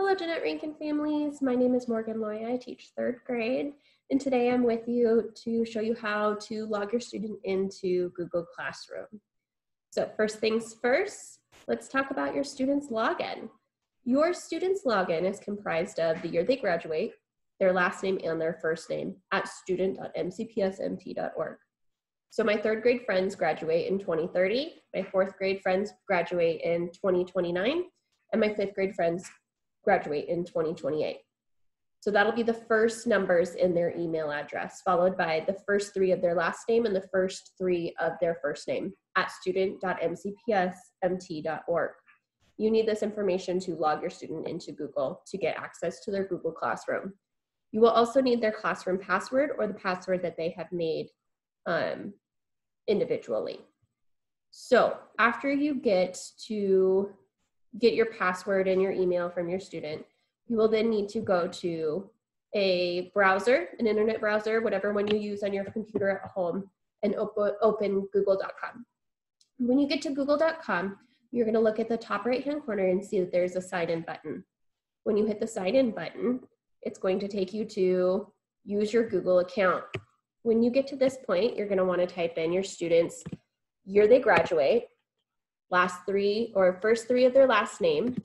Hello, Jeanette Rankin families. My name is Morgan Loy. I teach 3rd grade, and today I'm with you to show you how to log your student into Google Classroom. So first things first, let's talk about your student's login. Your student's login is comprised of the year they graduate, their last name and their first name at student.mcpsmt.org. So my 3rd grade friends graduate in 2030, my 4th grade friends graduate in 2029, and my 5th grade friends graduate in 2028. So that'll be the first numbers in their email address, followed by the first 3 of their last name and the first 3 of their first name at student.mcpsmt.org. You need this information to log your student into Google to get access to their Google Classroom. You will also need their classroom password or the password that they have made individually. So after you get your password and your email from your student, you will then need to go to a browser, an internet browser, whatever one you use on your computer at home, and open google.com. When you get to google.com, you're going to look at the top right-hand corner and see that there's a sign in button. When you hit the sign in button, it's going to take you to use your Google account. When you get to this point, you're going to want to type in your student's year they graduate, first 3 of their last name,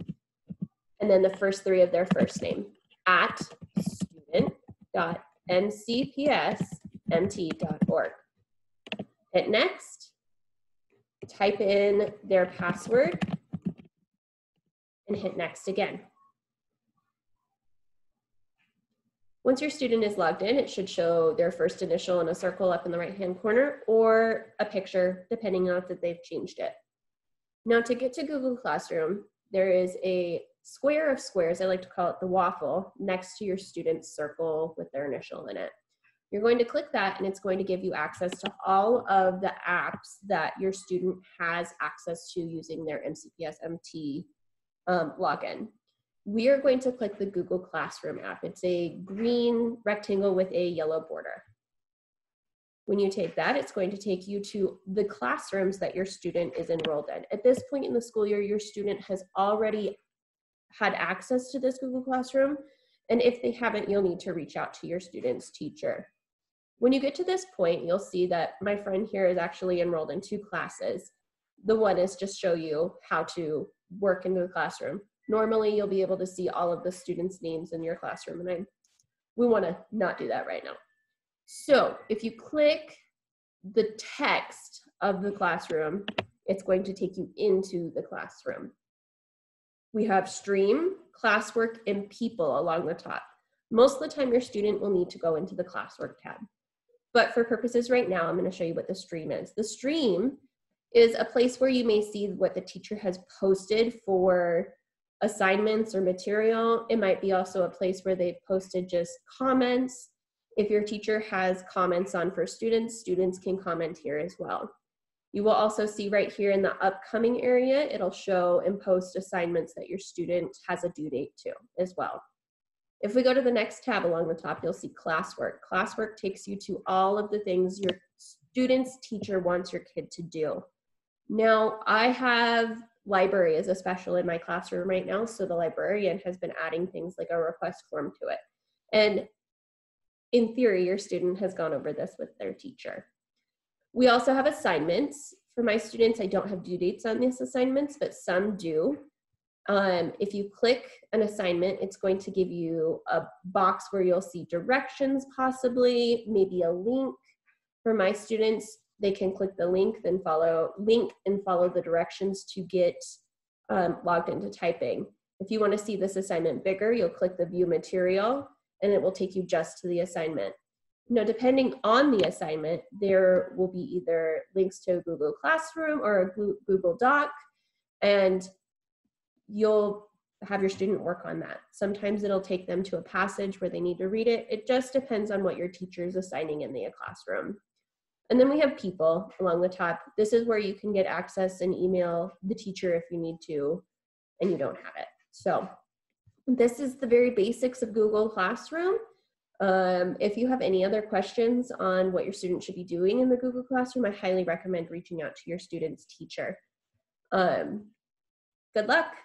and then the first 3 of their first name at student.mcpsmt.org. Hit next, type in their password, and hit next again. Once your student is logged in, it should show their first initial in a circle up in the right-hand corner or a picture, depending on if they've changed it. Now to get to Google Classroom, there is a square of squares, I like to call it the waffle, next to your student's circle with their initial in it. You're going to click that and it's going to give you access to all of the apps that your student has access to using their MCPSMT login. We are going to click the Google Classroom app. It's a green rectangle with a yellow border. When you take that, it's going to take you to the classrooms that your student is enrolled in. At this point in the school year, your student has already had access to this Google Classroom, and if they haven't, you'll need to reach out to your student's teacher. When you get to this point, you'll see that my friend here is actually enrolled in 2 classes. The one is just show you how to work into the classroom. Normally, you'll be able to see all of the students' names in your classroom, and we want to not do that right now. So if you click the text of the classroom, it's going to take you into the classroom. We have stream, classwork, and people along the top. Most of the time, your student will need to go into the classwork tab. But for purposes right now, I'm going to show you what the stream is. The stream is a place where you may see what the teacher has posted for assignments or material. It might be also a place where they've posted just comments. If your teacher has comments on for students, students can comment here as well. You will also see right here in the upcoming area, it'll show and post assignments that your student has a due date to as well. If we go to the next tab along the top, you'll see classwork. Classwork takes you to all of the things your student's teacher wants your kid to do. Now, I have library as a special in my classroom right now, so the librarian has been adding things like a request form to it. And in theory, your student has gone over this with their teacher. We also have assignments. For my students, I don't have due dates on these assignments, but some do. If you click an assignment, it's going to give you a box where you'll see directions possibly, maybe a link. For my students, they can click the link and follow the directions to get logged into typing. If you want to see this assignment bigger, you'll click the view material and it will take you just to the assignment. Now, depending on the assignment, there will be either links to Google Classroom or a Google Doc, and you'll have your student work on that. Sometimes it'll take them to a passage where they need to read it. It just depends on what your teacher is assigning in the classroom. And then we have people along the top. This is where you can get access and email the teacher if you need to, and you don't have it. So this is the very basics of Google Classroom. If you have any other questions on what your student should be doing in the Google Classroom, I highly recommend reaching out to your student's teacher. Good luck.